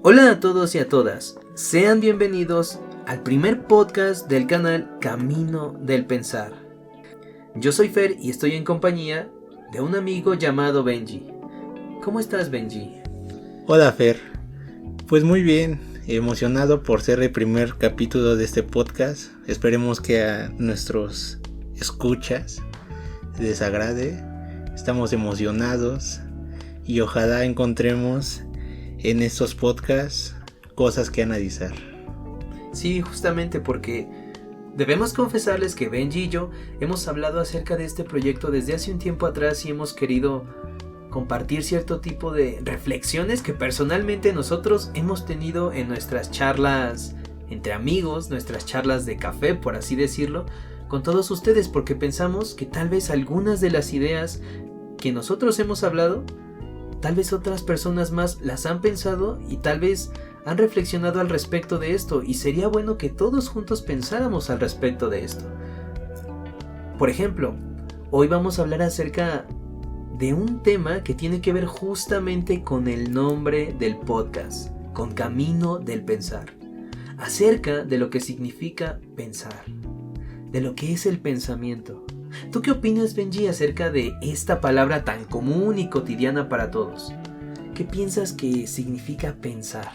Hola a todos y a todas, sean bienvenidos al primer podcast del canal Camino del Pensar. Yo soy Fer y estoy en compañía de un amigo llamado Benji. ¿Cómo estás, Benji? Hola, Fer. Pues muy bien, emocionado por ser el primer capítulo de este podcast. Esperemos que a nuestros escuchas les agrade. Estamos emocionados y ojalá encontremos en estos podcasts cosas que analizar. Sí, justamente porque debemos confesarles que Benji y yo hemos hablado acerca de este proyecto desde hace un tiempo atrás y hemos querido compartir cierto tipo de reflexiones que personalmente nosotros hemos tenido en nuestras charlas entre amigos, nuestras charlas de café, por así decirlo, con todos ustedes, porque pensamos que tal vez algunas de las ideas que nosotros hemos hablado, tal vez otras personas más las han pensado y tal vez han reflexionado al respecto de esto, y sería bueno que todos juntos pensáramos al respecto de esto. Por ejemplo, hoy vamos a hablar acerca de un tema que tiene que ver justamente con el nombre del podcast, con Camino del Pensar, acerca de lo que significa pensar, de lo que es el pensamiento. ¿Tú qué opinas, Benji, acerca de esta palabra tan común y cotidiana para todos? ¿Qué piensas que significa pensar?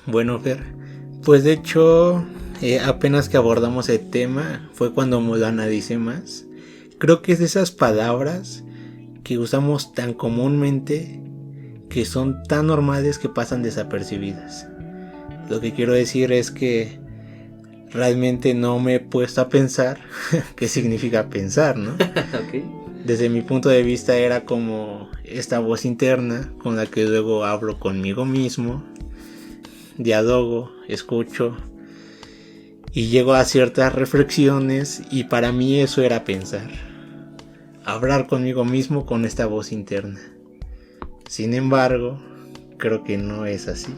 Bueno, Fer, pues de hecho, apenas que abordamos el tema fue cuando me lo analicé más. Creo que es de esas palabras que usamos tan comúnmente, que son tan normales que pasan desapercibidas. Lo que quiero decir es que realmente no me he puesto a pensar qué significa pensar, ¿no? Okay. Desde mi punto de vista era como esta voz interna con la que luego hablo conmigo mismo, dialogo, escucho y llego a ciertas reflexiones, y para mí eso era pensar. Hablar conmigo mismo con esta voz interna. Sin embargo, creo que no es así.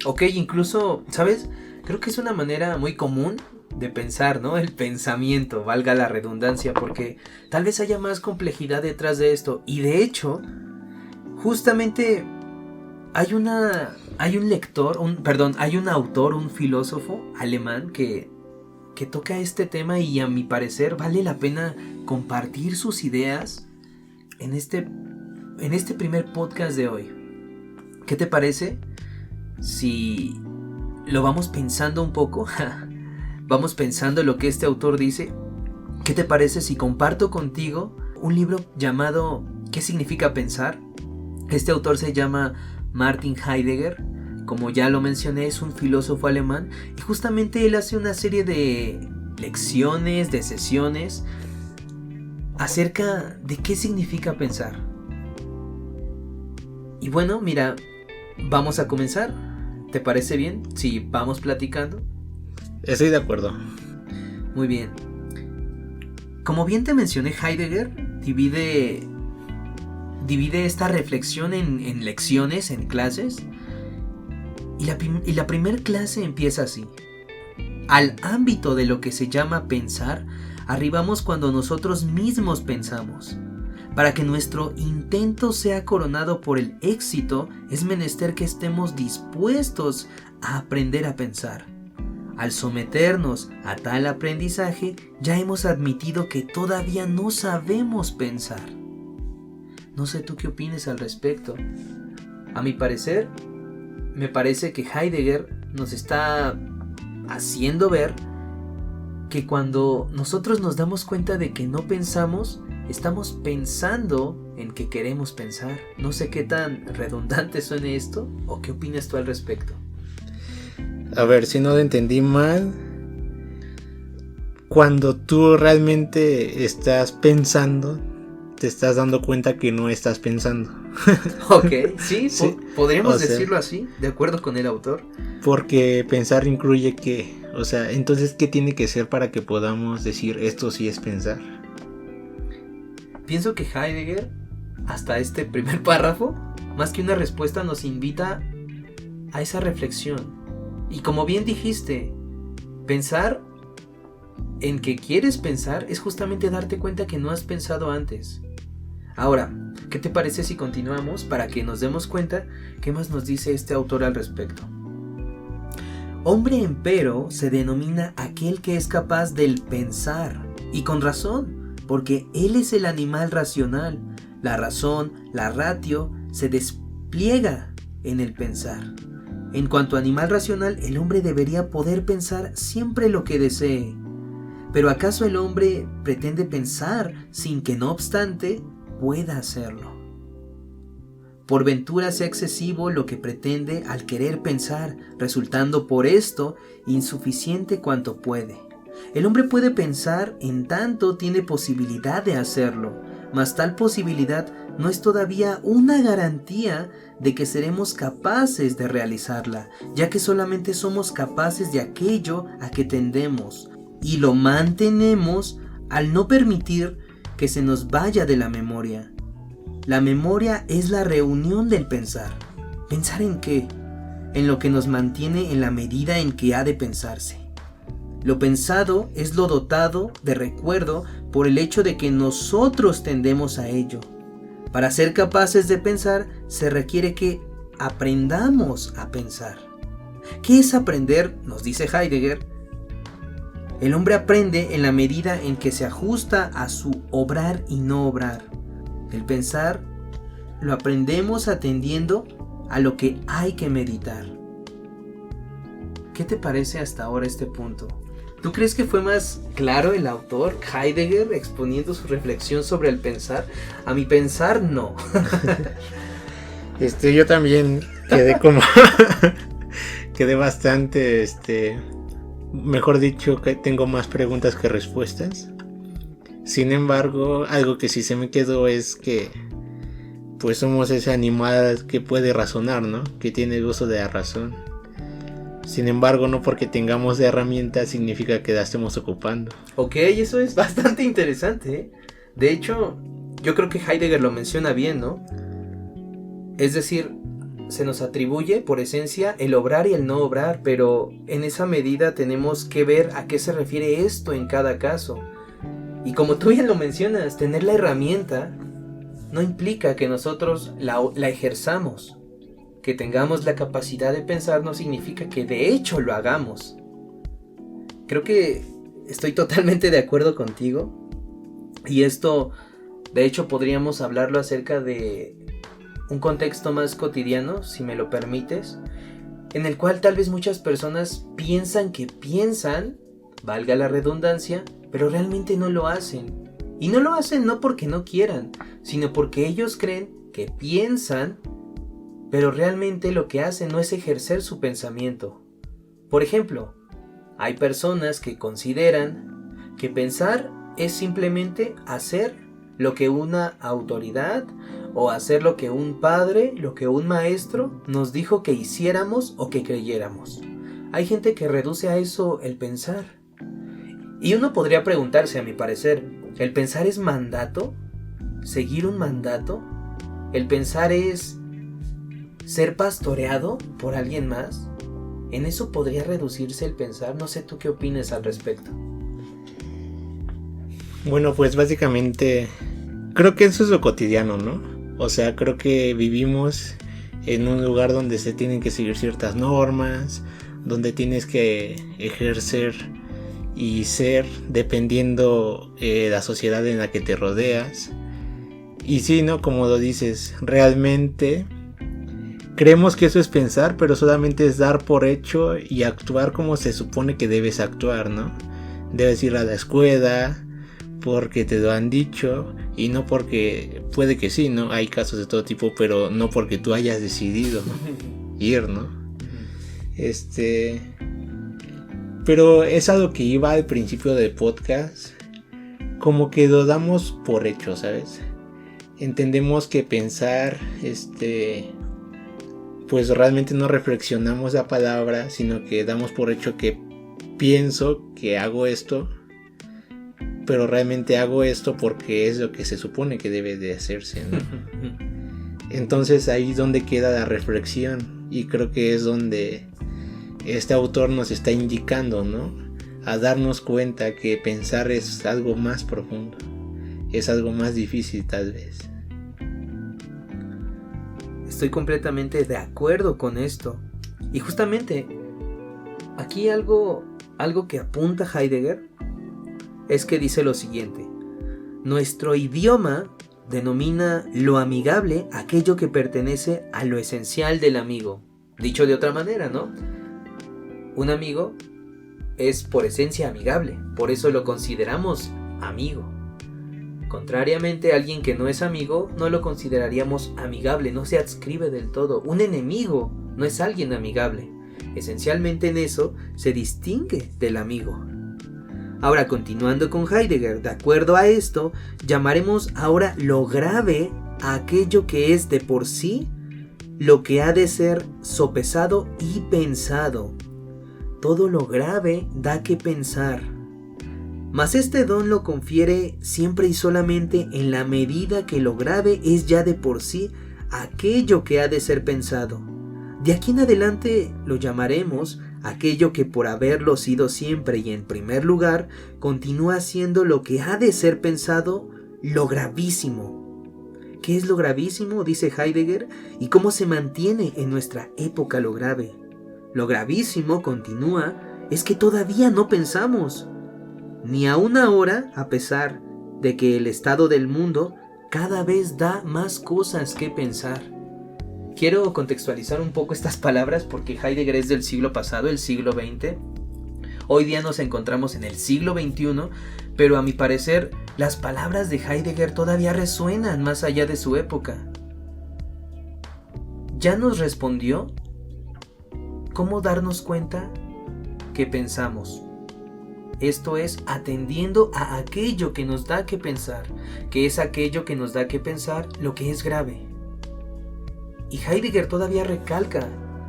Ok, incluso, ¿sabes? Creo que es una manera muy común de pensar, ¿no? El pensamiento, valga la redundancia, porque tal vez haya más complejidad detrás de esto. Y de hecho, justamente hay un autor, un filósofo alemán que toca este tema, y a mi parecer vale la pena compartir sus ideas en este primer podcast de hoy. ¿Qué te parece si lo vamos pensando un poco? Vamos pensando lo que este autor dice. ¿Qué te parece si comparto contigo un libro llamado ¿Qué significa pensar? Este autor se llama Martin Heidegger. Como ya lo mencioné, es un filósofo alemán, y justamente él hace una serie de lecciones, de sesiones acerca de qué significa pensar. Y bueno, mira, vamos a comenzar. ¿Te parece bien si vamos platicando? Estoy de acuerdo. Muy bien. Como bien te mencioné, Heidegger divide esta reflexión en lecciones, en clases. Y la primer clase empieza así. Al ámbito de lo que se llama pensar, arribamos cuando nosotros mismos pensamos. Para que nuestro intento sea coronado por el éxito, es menester que estemos dispuestos a aprender a pensar. Al someternos a tal aprendizaje, ya hemos admitido que todavía no sabemos pensar. No sé tú qué opinas al respecto. A mi parecer, me parece que Heidegger nos está haciendo ver que cuando nosotros nos damos cuenta de que no pensamos, estamos pensando en que queremos pensar. No sé qué tan redundante suene esto, o qué opinas tú al respecto. A ver, si no lo entendí mal, cuando tú realmente estás pensando, te estás dando cuenta que no estás pensando. Ok, sí, sí. Podríamos decirlo así, de acuerdo con el autor. Porque pensar incluye qué, o sea, entonces ¿qué tiene que ser para que podamos decir esto sí es pensar? Pienso que Heidegger, hasta este primer párrafo, más que una respuesta, nos invita a esa reflexión. Y como bien dijiste, pensar en que quieres pensar es justamente darte cuenta que no has pensado antes. Ahora, ¿qué te parece si continuamos para que nos demos cuenta qué más nos dice este autor al respecto? Hombre, empero, se denomina aquel que es capaz del pensar, y con razón, porque él es el animal racional. La razón, la ratio, se despliega en el pensar. En cuanto a animal racional, el hombre debería poder pensar siempre lo que desee. Pero ¿acaso el hombre pretende pensar sin que, no obstante, pueda hacerlo? Por ventura sea excesivo lo que pretende al querer pensar, resultando por esto insuficiente cuanto puede. El hombre puede pensar en tanto tiene posibilidad de hacerlo, mas tal posibilidad no es todavía una garantía de que seremos capaces de realizarla, ya que solamente somos capaces de aquello a que tendemos, y lo mantenemos al no permitir que se nos vaya de la memoria. La memoria es la reunión del pensar. ¿Pensar en qué? En lo que nos mantiene en la medida en que ha de pensarse. Lo pensado es lo dotado de recuerdo por el hecho de que nosotros tendemos a ello. Para ser capaces de pensar se requiere que aprendamos a pensar. ¿Qué es aprender? Nos dice Heidegger. El hombre aprende en la medida en que se ajusta a su obrar y no obrar. El pensar lo aprendemos atendiendo a lo que hay que meditar. ¿Qué te parece hasta ahora este punto? ¿Tú crees que fue más claro el autor, Heidegger, exponiendo su reflexión sobre el pensar? A mi pensar, no. Yo también quedé como... quedé bastante, mejor dicho, que tengo más preguntas que respuestas. Sin embargo, algo que sí se me quedó es que pues somos ese animal que puede razonar, ¿no? Que tiene uso de la razón. Sin embargo, no porque tengamos de herramientas significa que la estemos ocupando. Ok, eso es bastante interesante, ¿eh? De hecho, yo creo que Heidegger lo menciona bien, ¿no? Es decir, se nos atribuye por esencia el obrar y el no obrar, pero en esa medida tenemos que ver a qué se refiere esto en cada caso. Y como tú bien lo mencionas, tener la herramienta no implica que nosotros la ejerzamos. Que tengamos la capacidad de pensar no significa que de hecho lo hagamos. Creo que estoy totalmente de acuerdo contigo. Y esto, de hecho, podríamos hablarlo acerca de un contexto más cotidiano, si me lo permites, en el cual tal vez muchas personas piensan que piensan, valga la redundancia, pero realmente no lo hacen. Y no lo hacen no porque no quieran, sino porque ellos creen que piensan, pero realmente lo que hacen no es ejercer su pensamiento. Por ejemplo, hay personas que consideran que pensar es simplemente hacer lo que una autoridad o hacer lo que un padre, lo que un maestro nos dijo que hiciéramos o que creyéramos. Hay gente que reduce a eso el pensar. Y uno podría preguntarse, a mi parecer, ¿el pensar es mandato? ¿Seguir un mandato? ¿El pensar es ser pastoreado por alguien más? ¿En eso podría reducirse el pensar? No sé tú qué opinas al respecto. Bueno, pues básicamente creo que eso es lo cotidiano, ¿no? O sea, creo que vivimos en un lugar donde se tienen que seguir ciertas normas, donde tienes que ejercer y ser dependiendo la sociedad en la que te rodeas. Y sí, ¿no? Como lo dices, realmente creemos que eso es pensar, pero solamente es dar por hecho y actuar como se supone que debes actuar, ¿no? Debes ir a la escuela porque te lo han dicho y no porque, puede que sí, ¿no? Hay casos de todo tipo, pero no porque tú hayas decidido, ¿no? Ir, ¿no? Pero es a lo que iba al principio del podcast, como que lo damos por hecho, ¿sabes? Entendemos que pensar, pues realmente no reflexionamos la palabra, sino que damos por hecho que pienso que hago esto, pero realmente hago esto porque es lo que se supone que debe de hacerse, ¿no? Entonces ahí es donde queda la reflexión, y creo que es donde este autor nos está indicando, ¿no? A darnos cuenta que pensar es algo más profundo, es algo más difícil tal vez. Estoy completamente de acuerdo con esto. Y justamente, aquí algo que apunta Heidegger es que dice lo siguiente: nuestro idioma denomina lo amigable aquello que pertenece a lo esencial del amigo. Dicho de otra manera, ¿no? Un amigo es por esencia amigable, por eso lo consideramos amigo. Contrariamente, alguien que no es amigo no lo consideraríamos amigable, no se adscribe del todo. Un enemigo no es alguien amigable. Esencialmente en eso se distingue del amigo. Ahora, continuando con Heidegger, de acuerdo a esto, llamaremos ahora lo grave a aquello que es de por sí lo que ha de ser sopesado y pensado. Todo lo grave da que pensar. Mas este don lo confiere siempre y solamente en la medida que lo grave es ya de por sí aquello que ha de ser pensado. De aquí en adelante lo llamaremos aquello que por haberlo sido siempre y en primer lugar, continúa siendo lo que ha de ser pensado, lo gravísimo. ¿Qué es lo gravísimo?, dice Heidegger, y cómo se mantiene en nuestra época lo grave. Lo gravísimo, continúa, es que todavía no pensamos, ni aún ahora, a pesar de que el estado del mundo cada vez da más cosas que pensar. Quiero contextualizar un poco estas palabras porque Heidegger es del siglo pasado, el siglo XX. Hoy día nos encontramos en el siglo XXI, pero a mi parecer las palabras de Heidegger todavía resuenan más allá de su época. Ya nos respondió cómo darnos cuenta que pensamos. Esto es atendiendo a aquello que nos da que pensar, que es aquello que nos da que pensar lo que es grave. Y Heidegger todavía recalca,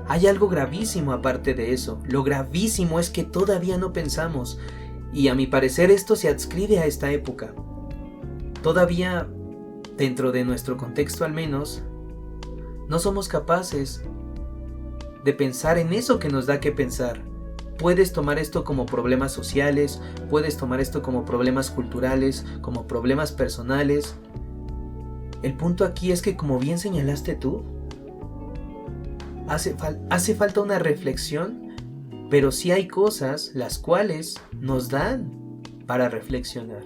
hay algo gravísimo aparte de eso. Lo gravísimo es que todavía no pensamos. Y a mi parecer esto se adscribe a esta época. Todavía, dentro de nuestro contexto al menos, no somos capaces de pensar en eso que nos da que pensar. Puedes tomar esto como problemas sociales, puedes tomar esto como problemas culturales, como problemas personales. El punto aquí es que, como bien señalaste tú, hace falta una reflexión, pero sí hay cosas las cuales nos dan para reflexionar.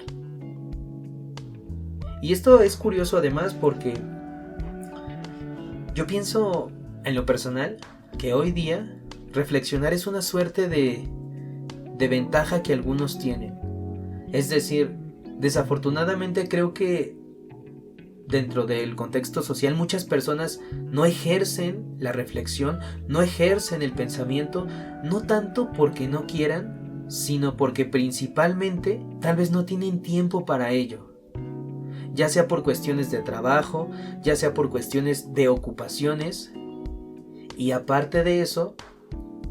Y esto es curioso además porque yo pienso en lo personal que hoy día reflexionar es una suerte de ventaja que algunos tienen. Es decir, desafortunadamente creo que dentro del contexto social muchas personas no ejercen la reflexión, no ejercen el pensamiento, no tanto porque no quieran, sino porque principalmente tal vez no tienen tiempo para ello. Ya sea por cuestiones de trabajo, ya sea por cuestiones de ocupaciones, y aparte de eso,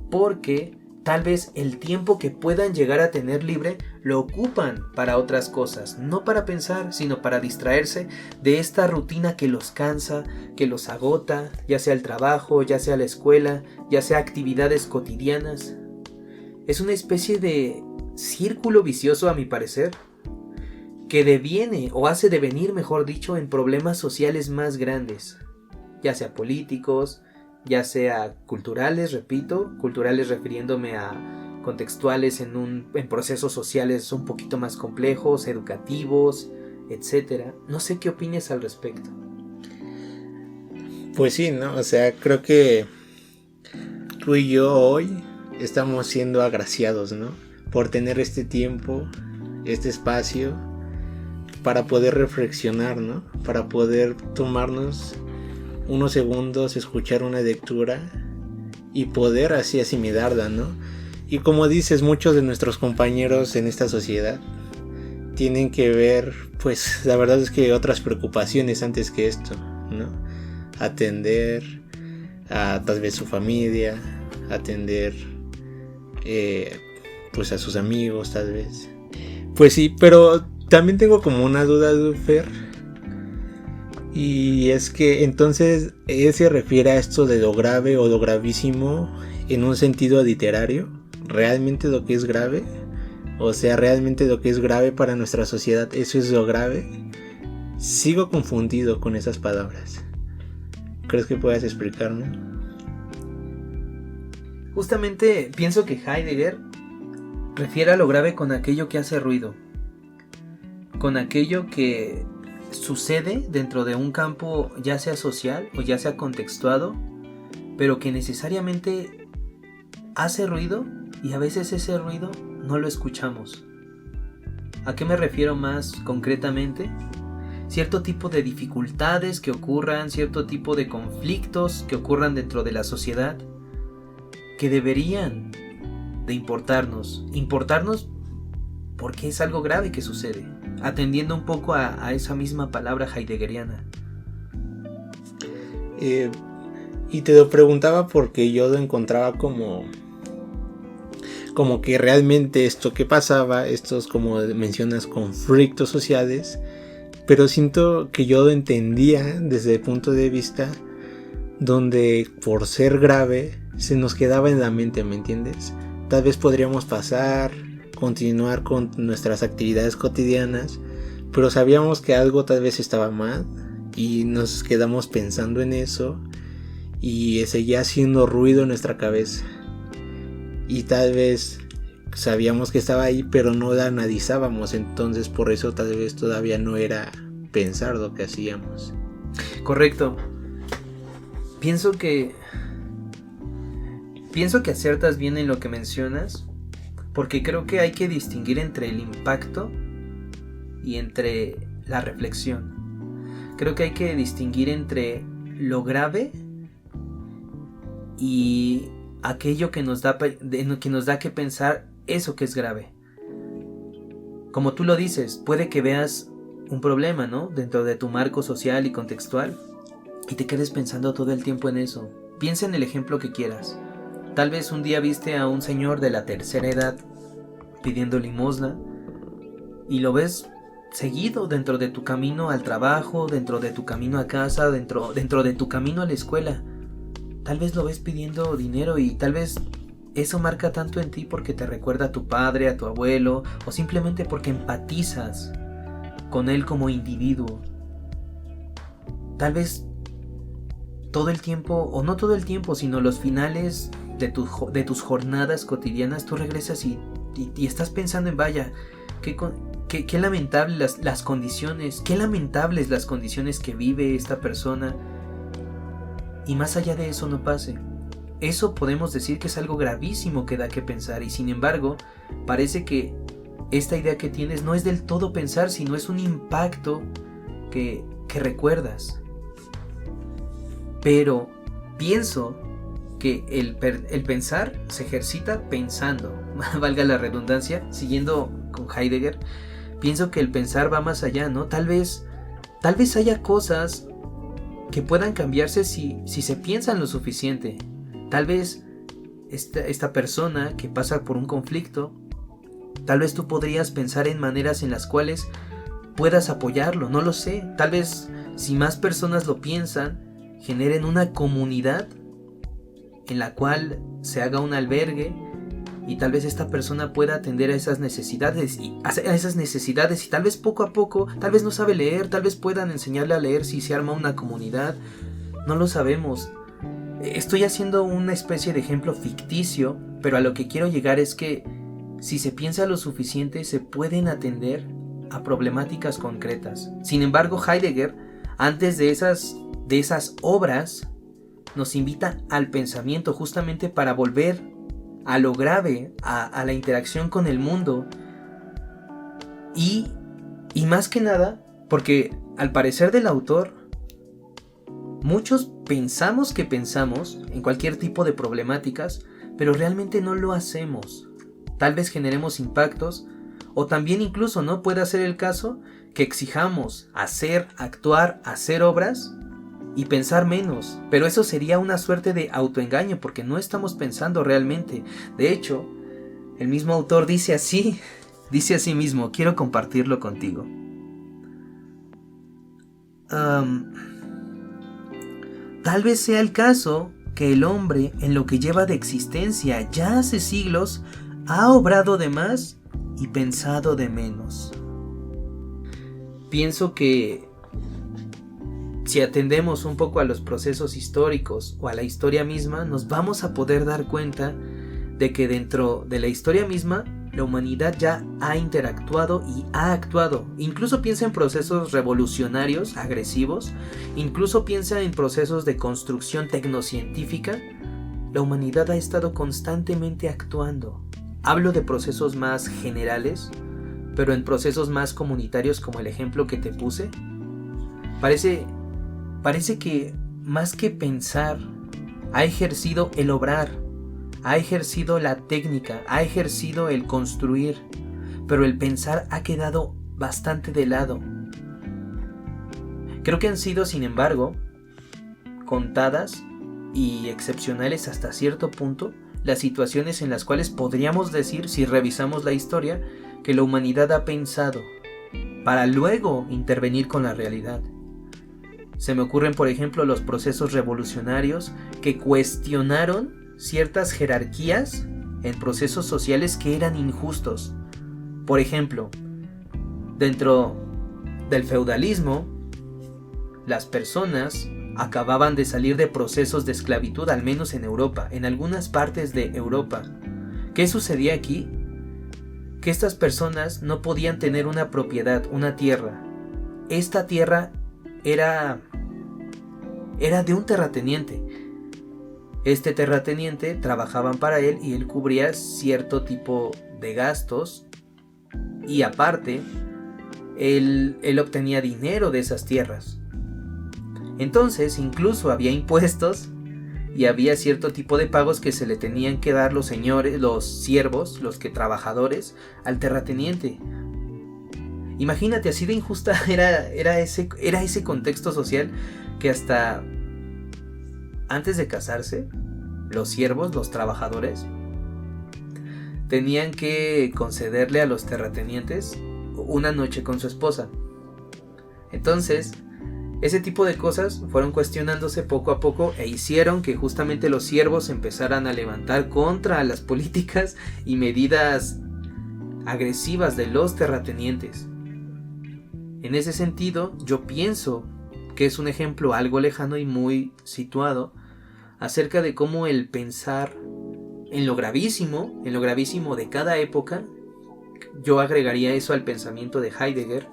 porque tal vez el tiempo que puedan llegar a tener libre lo ocupan para otras cosas, no para pensar, sino para distraerse de esta rutina que los cansa, que los agota, ya sea el trabajo, ya sea la escuela, ya sea actividades cotidianas. Es una especie de círculo vicioso, a mi parecer, que deviene o hace devenir, mejor dicho, en problemas sociales más grandes, ya sea políticos, ya sea culturales, repito, culturales refiriéndome a contextuales en procesos sociales un poquito más complejos, educativos, etc. No sé qué opines al respecto. Pues sí, ¿no? O sea, creo que tú y yo hoy estamos siendo agraciados, ¿no? Por tener este tiempo, este espacio para poder reflexionar, ¿no? Para poder tomarnos unos segundos, escuchar una lectura y poder así asimilarla, ¿no? Y como dices, muchos de nuestros compañeros en esta sociedad tienen que ver, pues la verdad es que otras preocupaciones antes que esto, ¿no? Atender a tal vez su familia, atender pues a sus amigos tal vez. Pues sí, pero también tengo como una duda, Fer. Y es que entonces él se refiere a esto de lo grave o lo gravísimo en un sentido literario. ¿Realmente lo que es grave? O sea, ¿realmente lo que es grave para nuestra sociedad, eso es lo grave? Sigo confundido con esas palabras. ¿Crees que puedas explicarme? Justamente pienso que Heidegger refiere a lo grave con aquello que hace ruido, con aquello que sucede dentro de un campo ya sea social o ya sea contextuado, pero que necesariamente hace ruido y a veces ese ruido no lo escuchamos. ¿A qué me refiero más concretamente? Cierto tipo de dificultades que ocurran, cierto tipo de conflictos que ocurran dentro de la sociedad que deberían de importarnos porque es algo grave que sucede, atendiendo un poco a esa misma palabra heideggeriana. Y te lo preguntaba porque yo lo encontraba como que realmente esto que pasaba, estos, como mencionas, conflictos sociales, pero siento que yo lo entendía desde el punto de vista donde por ser grave se nos quedaba en la mente, ¿me entiendes? Tal vez podríamos pasar, continuar con nuestras actividades cotidianas, pero sabíamos que algo tal vez estaba mal y nos quedamos pensando en eso y seguía haciendo ruido en nuestra cabeza. Y tal vez sabíamos que estaba ahí, pero no la analizábamos, entonces por eso tal vez todavía no era pensar lo que hacíamos. Correcto. Pienso que aciertas bien en lo que mencionas, porque creo que hay que distinguir entre el impacto y entre la reflexión. Creo que hay que distinguir entre lo grave y aquello que nos da que pensar eso que es grave. Como tú lo dices, puede que veas un problema, ¿no?, dentro de tu marco social y contextual y te quedes pensando todo el tiempo en eso. Piensa en el ejemplo que quieras. Tal vez un día viste a un señor de la tercera edad pidiendo limosna y lo ves seguido dentro de tu camino al trabajo, dentro de tu camino a casa, dentro de tu camino a la escuela. Tal vez lo ves pidiendo dinero y tal vez eso marca tanto en ti porque te recuerda a tu padre, a tu abuelo, o simplemente porque empatizas con él como individuo. Tal vez todo el tiempo, o no todo el tiempo, sino los finales de tus jornadas cotidianas, tú regresas y estás pensando en vaya, qué lamentables las condiciones, qué lamentables las condiciones que vive esta persona. Y más allá de eso no pase. Eso podemos decir que es algo gravísimo que da que pensar, y sin embargo, parece que esta idea que tienes no es del todo pensar, sino es un impacto que recuerdas. Pero pienso que el pensar se ejercita pensando, valga la redundancia, siguiendo con Heidegger. Pienso que el pensar va más allá, ¿no? Tal vez haya cosas que puedan cambiarse si se piensan lo suficiente. Tal vez esta persona que pasa por un conflicto, tal vez tú podrías pensar en maneras en las cuales puedas apoyarlo, no lo sé. Tal vez si más personas lo piensan, generen una comunidad en la cual se haga un albergue y tal vez esta persona pueda atender a esas necesidades y tal vez poco a poco, tal vez no sabe leer, tal vez puedan enseñarle a leer si se arma una comunidad, no lo sabemos. Estoy haciendo una especie de ejemplo ficticio, pero a lo que quiero llegar es que si se piensa lo suficiente se pueden atender a problemáticas concretas. Sin embargo, Heidegger, antes de esas obras, nos invita al pensamiento justamente para volver a lo grave, a la interacción con el mundo. Y más que nada, porque al parecer del autor, muchos pensamos que pensamos en cualquier tipo de problemáticas, pero realmente no lo hacemos. Tal vez generemos impactos, o también incluso, ¿no?, puede ser el caso que exijamos hacer, actuar, hacer obras y pensar menos, pero eso sería una suerte de autoengaño porque no estamos pensando realmente. De hecho, el mismo autor dice así mismo, quiero compartirlo contigo. Tal vez sea el caso que el hombre, en lo que lleva de existencia ya hace siglos, ha obrado de más y pensado de menos. Pienso que si atendemos un poco a los procesos históricos o a la historia misma, nos vamos a poder dar cuenta de que dentro de la historia misma la humanidad ya ha interactuado y ha actuado. Incluso piensa en procesos revolucionarios, agresivos, incluso piensa en procesos de construcción tecnocientífica. La humanidad ha estado constantemente actuando. Hablo de procesos más generales, pero en procesos más comunitarios como el ejemplo que te puse. Parece que más que pensar, ha ejercido el obrar, ha ejercido la técnica, ha ejercido el construir, pero el pensar ha quedado bastante de lado. Creo que han sido, sin embargo, contadas y excepcionales hasta cierto punto las situaciones en las cuales podríamos decir, si revisamos la historia, que la humanidad ha pensado para luego intervenir con la realidad. Se me ocurren, por ejemplo, los procesos revolucionarios que cuestionaron ciertas jerarquías en procesos sociales que eran injustos. Por ejemplo, dentro del feudalismo, las personas acababan de salir de procesos de esclavitud, al menos en Europa, en algunas partes de Europa. ¿Qué sucedía aquí? Que estas personas no podían tener una propiedad, una tierra. Esta tierra era de un terrateniente. Este terrateniente trabajaban para él y él cubría cierto tipo de gastos, y aparte él obtenía dinero de esas tierras. Entonces incluso había impuestos y había cierto tipo de pagos que se le tenían que dar los señores, los siervos, los trabajadores al terrateniente. Imagínate, así de injusta era ese contexto social, que hasta antes de casarse, los siervos, los trabajadores, tenían que concederle a los terratenientes una noche con su esposa. Entonces, ese tipo de cosas fueron cuestionándose poco a poco e hicieron que justamente los siervos empezaran a levantar contra las políticas y medidas agresivas de los terratenientes. En ese sentido, yo pienso que es un ejemplo algo lejano y muy situado acerca de cómo el pensar en lo gravísimo de cada época, yo agregaría eso al pensamiento de Heidegger,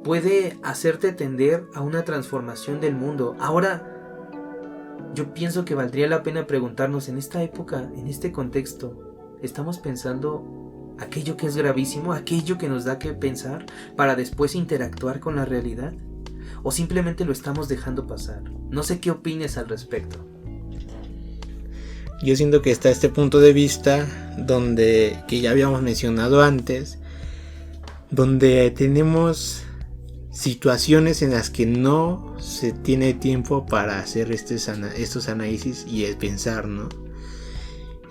puede hacerte tender a una transformación del mundo. Ahora, yo pienso que valdría la pena preguntarnos, en esta época, en este contexto, ¿estamos pensando aquello que es gravísimo, aquello que nos da que pensar para después interactuar con la realidad? ¿O simplemente lo estamos dejando pasar? No sé qué opines al respecto. Yo siento que está este punto de vista que ya habíamos mencionado antes, donde tenemos situaciones en las que no se tiene tiempo para hacer estos análisis y el pensar, ¿no?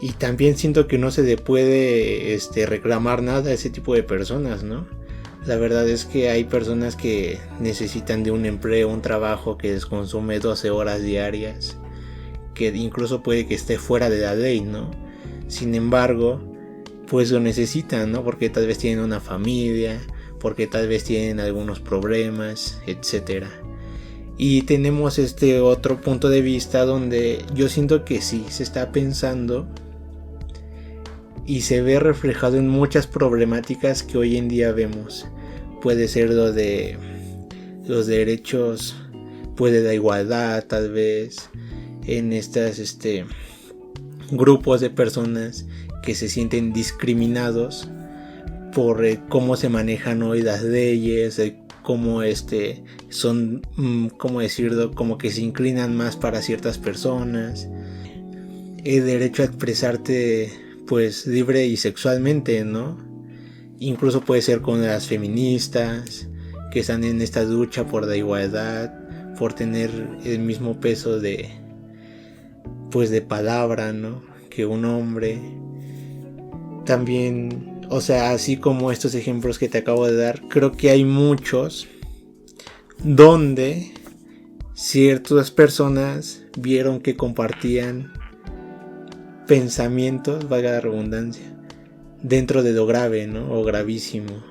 Y también siento que no se le puede reclamar nada a ese tipo de personas, ¿no? La verdad es que hay personas que necesitan de un empleo, un trabajo que les consume 12 horas diarias, que incluso puede que esté fuera de la ley, ¿no? Sin embargo, pues lo necesitan, ¿no? Porque tal vez tienen una familia, porque tal vez tienen algunos problemas, etc. Y tenemos este otro punto de vista donde yo siento que sí, se está pensando y se ve reflejado en muchas problemáticas que hoy en día vemos. Puede ser lo de los derechos, puede la igualdad tal vez, en estas grupos de personas que se sienten discriminados por cómo se manejan hoy las leyes, cómo son, cómo decirlo, como que se inclinan más para ciertas personas, el derecho a expresarte pues libre y sexualmente, ¿no? Incluso puede ser con las feministas que están en esta lucha por la igualdad, por tener el mismo peso de palabra, ¿no? Que un hombre. También, o sea, así como estos ejemplos que te acabo de dar, creo que hay muchos donde ciertas personas vieron que compartían pensamientos, valga la redundancia, dentro de lo grave, ¿no? O gravísimo.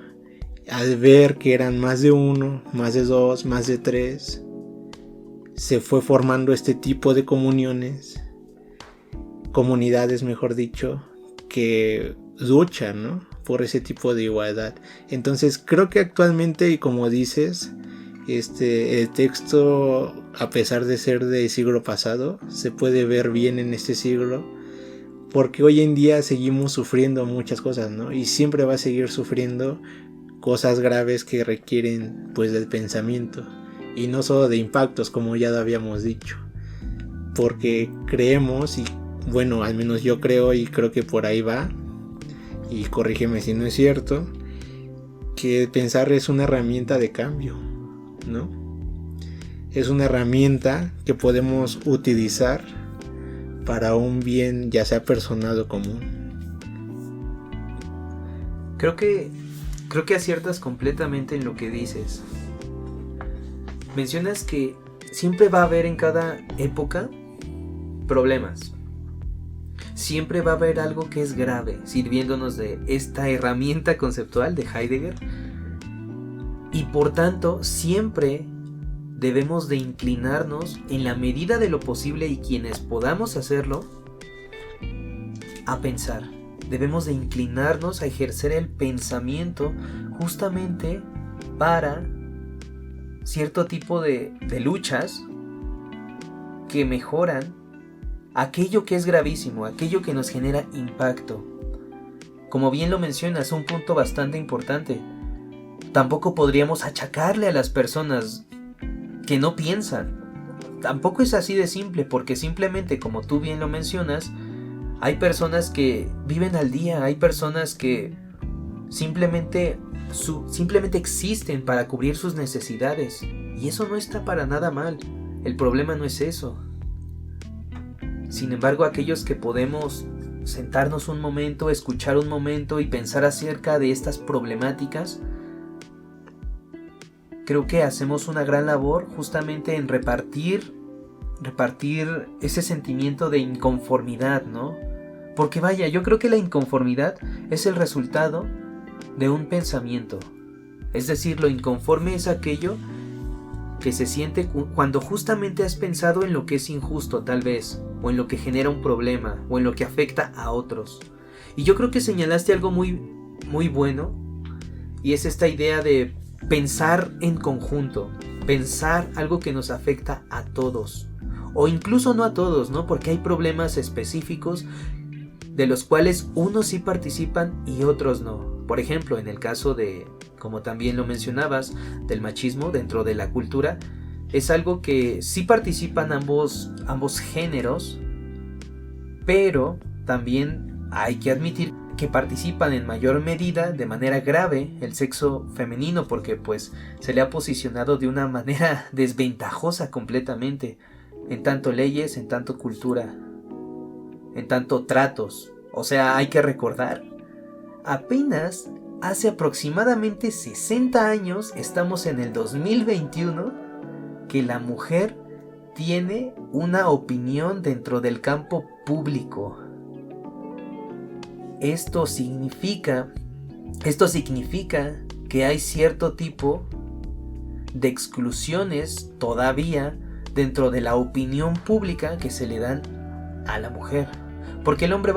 Al ver que eran más de uno, más de dos, más de tres, se fue formando este tipo de comunidades, mejor dicho, que luchan, ¿no?, por ese tipo de igualdad. Entonces creo que actualmente, y como dices, el texto, a pesar de ser del siglo pasado, se puede ver bien en este siglo, porque hoy en día seguimos sufriendo muchas cosas, ¿no? Y siempre va a seguir sufriendo cosas graves que requieren, pues, del pensamiento, y no solo de impactos, como ya lo habíamos dicho, porque creemos, y bueno, al menos yo creo, y creo que por ahí va, y corrígeme si no es cierto, que pensar es una herramienta de cambio, ¿no? Es una herramienta que podemos utilizar para un bien, ya sea personal o común. Creo que aciertas completamente en lo que dices. Mencionas que siempre va a haber en cada época problemas. Siempre va a haber algo que es grave, sirviéndonos de esta herramienta conceptual de Heidegger. Y por tanto, siempre debemos de inclinarnos, en la medida de lo posible y quienes podamos hacerlo, a pensar. Debemos de inclinarnos a ejercer el pensamiento justamente para cierto tipo de luchas que mejoran aquello que es gravísimo, aquello que nos genera impacto. Como bien lo mencionas, un punto bastante importante. Tampoco podríamos achacarle a las personas que no piensan. Tampoco es así de simple, porque simplemente, como tú bien lo mencionas, hay personas que viven al día, hay personas que simplemente existen para cubrir sus necesidades. Y eso no está para nada mal. El problema no es eso. Sin embargo, aquellos que podemos sentarnos un momento, escuchar un momento y pensar acerca de estas problemáticas, creo que hacemos una gran labor justamente en repartir ese sentimiento de inconformidad, ¿no? Porque vaya, yo creo que la inconformidad es el resultado de un pensamiento. Es decir, lo inconforme es aquello que se siente cuando justamente has pensado en lo que es injusto, tal vez, o en lo que genera un problema, o en lo que afecta a otros. Y yo creo que señalaste algo muy, muy bueno, y es esta idea de pensar en conjunto, pensar algo que nos afecta a todos, o incluso no a todos, ¿no? Porque hay problemas específicos de los cuales unos sí participan y otros no. Por ejemplo, en el caso de, como también lo mencionabas, del machismo dentro de la cultura, es algo que sí participan ambos géneros, pero también hay que admitir que participan en mayor medida, de manera grave, el sexo femenino, porque pues se le ha posicionado de una manera desventajosa completamente, en tanto leyes, en tanto cultura, en tanto tratos. O sea, hay que recordar, apenas hace aproximadamente 60 años, estamos en el 2021, que la mujer tiene una opinión dentro del campo público. Esto significa que hay cierto tipo de exclusiones todavía dentro de la opinión pública que se le dan a la mujer. Porque el hombre,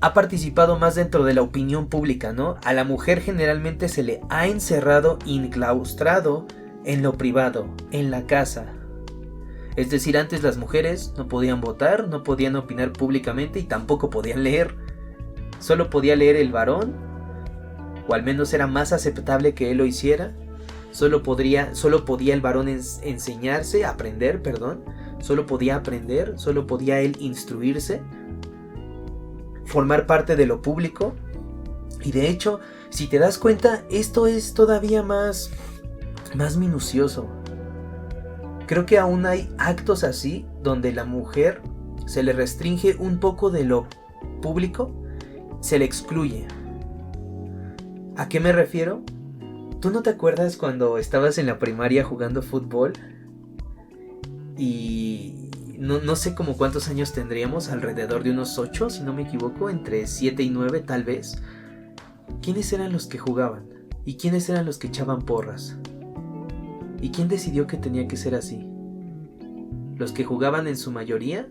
ha participado más dentro de la opinión pública, ¿no? A la mujer generalmente se le ha encerrado, enclaustrado en lo privado, en la casa. Es decir, antes las mujeres no podían votar, no podían opinar públicamente y tampoco podían leer. Solo podía leer el varón, o al menos era más aceptable que él lo hiciera. Solo podía el varón aprender. Solo podía aprender, solo podía él instruirse, formar parte de lo público. Y de hecho, si te das cuenta, esto es todavía más minucioso. Creo que aún hay actos así donde la mujer se le restringe un poco de lo público, se le excluye. ¿A qué me refiero? ¿Tú no te acuerdas cuando estabas en la primaria jugando fútbol? Y no sé como cuántos años tendríamos, alrededor de unos 8, si no me equivoco, entre 7 y 9 tal vez. ¿Quiénes eran los que jugaban? ¿Y quiénes eran los que echaban porras? ¿Y quién decidió que tenía que ser así? los que jugaban en su mayoría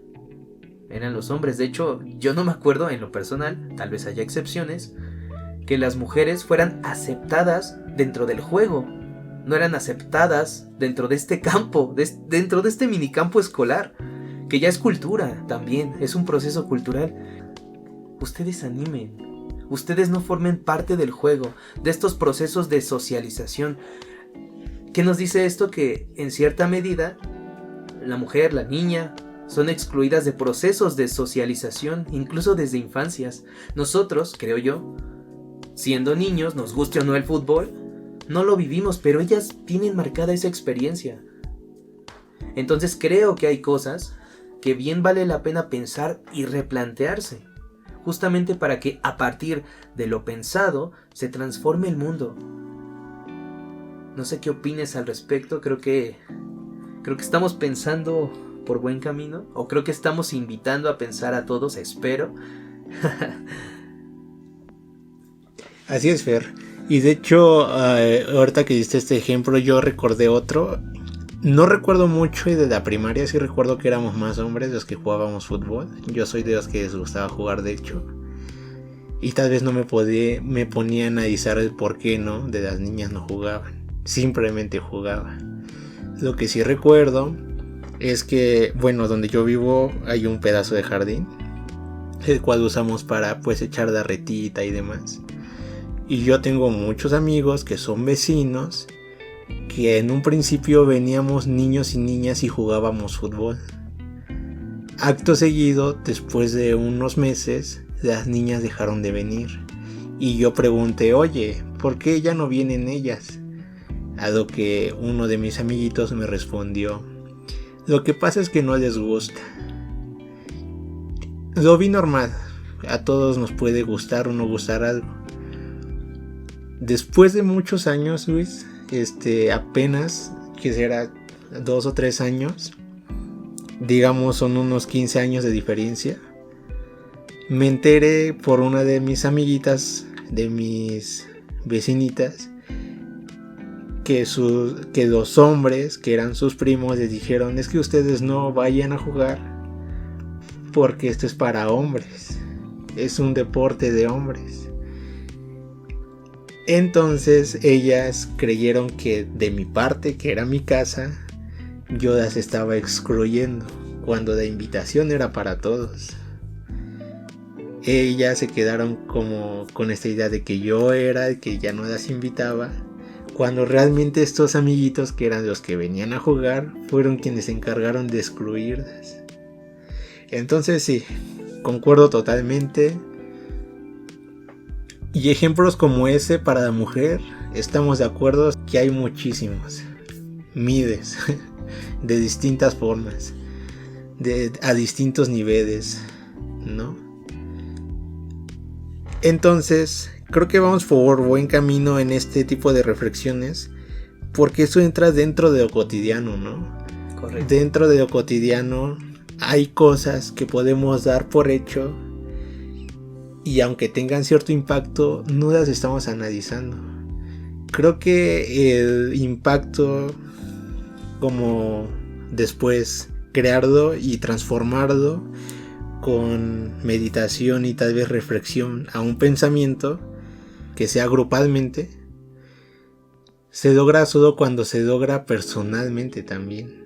eran los hombres. De hecho, yo no me acuerdo en lo personal, tal vez haya excepciones, que las mujeres fueran aceptadas dentro del juego. No eran aceptadas dentro de este campo, dentro de este minicampo escolar, que ya es cultura también, es un proceso cultural. Ustedes animen, ustedes no formen parte del juego, de estos procesos de socialización. ¿Qué nos dice esto? Que en cierta medida la mujer, la niña, son excluidas de procesos de socialización, incluso desde infancias. Nosotros, creo yo, siendo niños, nos guste o no el fútbol, no lo vivimos, pero ellas tienen marcada esa experiencia. Entonces creo que hay cosas que bien vale la pena pensar y replantearse, justamente para que a partir de lo pensado se transforme el mundo. No sé qué opines al respecto. Creo que estamos pensando por buen camino, o creo que estamos invitando a pensar a todos, espero. Así es, Fer. Y de hecho, ahorita que diste este ejemplo, yo recordé otro. No recuerdo mucho de la primaria, sí recuerdo que éramos más hombres los que jugábamos fútbol. Yo soy de los que les gustaba jugar, de hecho. Y tal vez no me ponía a analizar el por qué, ¿no? De las niñas no jugaban. Simplemente jugaban. Lo que sí recuerdo es que, bueno, donde yo vivo hay un pedazo de jardín, el cual usamos para, pues, echar la retita y demás. Y yo tengo muchos amigos que son vecinos, que en un principio veníamos niños y niñas y jugábamos fútbol. Acto seguido, después de unos meses, las niñas dejaron de venir. Y yo pregunté, oye, ¿por qué ya no vienen ellas? A lo que uno de mis amiguitos me respondió, lo que pasa es que no les gusta. Lo vi normal, a todos nos puede gustar o no gustar algo. Después de muchos años, Luis, apenas, que será 2 o 3 años, digamos son unos 15 años de diferencia, me enteré por una de mis amiguitas, de mis vecinitas, que los hombres, que eran sus primos, les dijeron, es que ustedes no vayan a jugar porque esto es para hombres, es un deporte de hombres. Entonces ellas creyeron que de mi parte, que era mi casa, yo las estaba excluyendo, cuando la invitación era para todos. Ellas se quedaron como con esta idea de que yo era el que ya no las invitaba, cuando realmente estos amiguitos, que eran los que venían a jugar, fueron quienes se encargaron de excluirlas. Entonces sí, concuerdo totalmente. Y ejemplos como ese para la mujer, estamos de acuerdo que hay muchísimos, miles, de distintas formas, a distintos niveles, ¿no? Entonces, creo que vamos por buen camino en este tipo de reflexiones, porque eso entra dentro de lo cotidiano, ¿no? Correcto. Dentro de lo cotidiano hay cosas que podemos dar por hecho, y aunque tengan cierto impacto, no las estamos analizando. Creo que el impacto, como después crearlo y transformarlo con meditación y tal vez reflexión a un pensamiento que sea grupalmente, se logra solo cuando se logra personalmente también.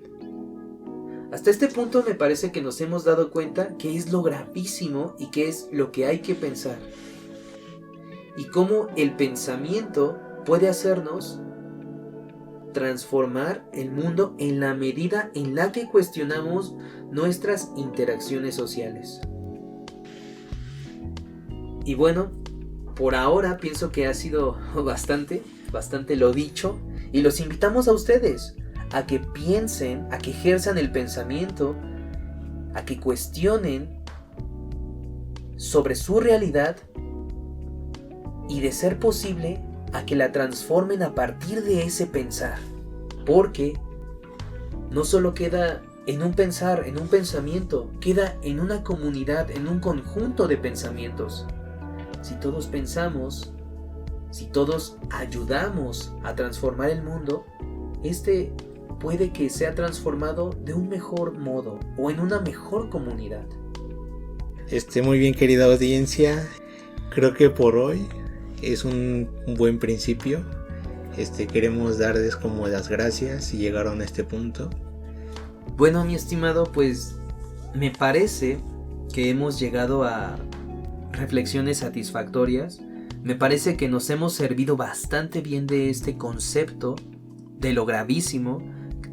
Hasta este punto me parece que nos hemos dado cuenta que es lo gravísimo y que es lo que hay que pensar. Y cómo el pensamiento puede hacernos transformar el mundo en la medida en la que cuestionamos nuestras interacciones sociales. Y bueno, por ahora pienso que ha sido bastante lo dicho, y los invitamos a ustedes a que piensen, a que ejerzan el pensamiento, a que cuestionen sobre su realidad y, de ser posible, a que la transformen a partir de ese pensar, porque no solo queda en un pensar, en un pensamiento, queda en una comunidad, en un conjunto de pensamientos. Si todos pensamos, si todos ayudamos a transformar el mundo, puede que sea transformado de un mejor modo o en una mejor comunidad. Muy bien, querida audiencia, creo que por hoy es un buen principio. Queremos darles como las gracias si llegaron a este punto. Bueno, mi estimado, pues me parece que hemos llegado a reflexiones satisfactorias. Me parece que nos hemos servido bastante bien de este concepto, de lo gravísimo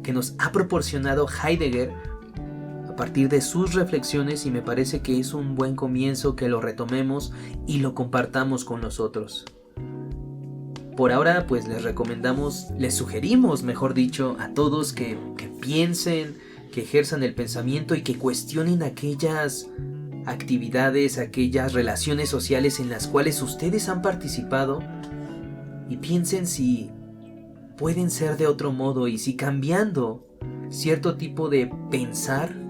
que nos ha proporcionado Heidegger a partir de sus reflexiones, y me parece que es un buen comienzo que lo retomemos y lo compartamos con nosotros. Por ahora, pues les sugerimos, mejor dicho, a todos que piensen, que ejerzan el pensamiento y que cuestionen aquellas actividades, aquellas relaciones sociales en las cuales ustedes han participado, y piensen si pueden ser de otro modo y si cambiando cierto tipo de pensar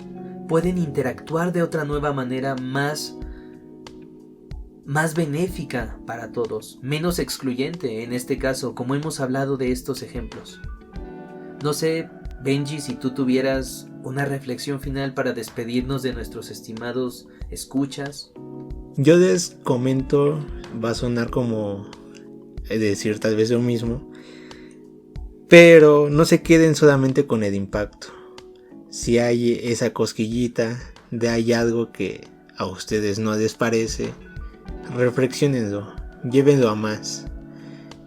pueden interactuar de otra nueva manera más benéfica para todos, menos excluyente en este caso, como hemos hablado de estos ejemplos. No sé, Benji, si tú tuvieras una reflexión final para despedirnos de nuestros estimados escuchas. Yo les comento, va a sonar como decir tal vez lo mismo, pero no se queden solamente con el impacto. Si hay esa cosquillita de hay algo que a ustedes no les parece, reflexionenlo, llévenlo a más,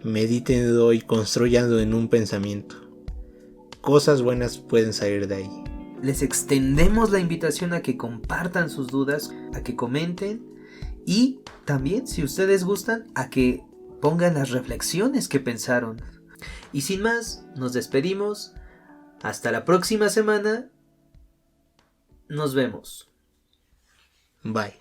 medítenlo y construyanlo en un pensamiento. Cosas buenas pueden salir de ahí. Les extendemos la invitación a que compartan sus dudas, a que comenten, y también, si ustedes gustan, a que pongan las reflexiones que pensaron. Y sin más, nos despedimos. Hasta la próxima semana. Nos vemos. Bye.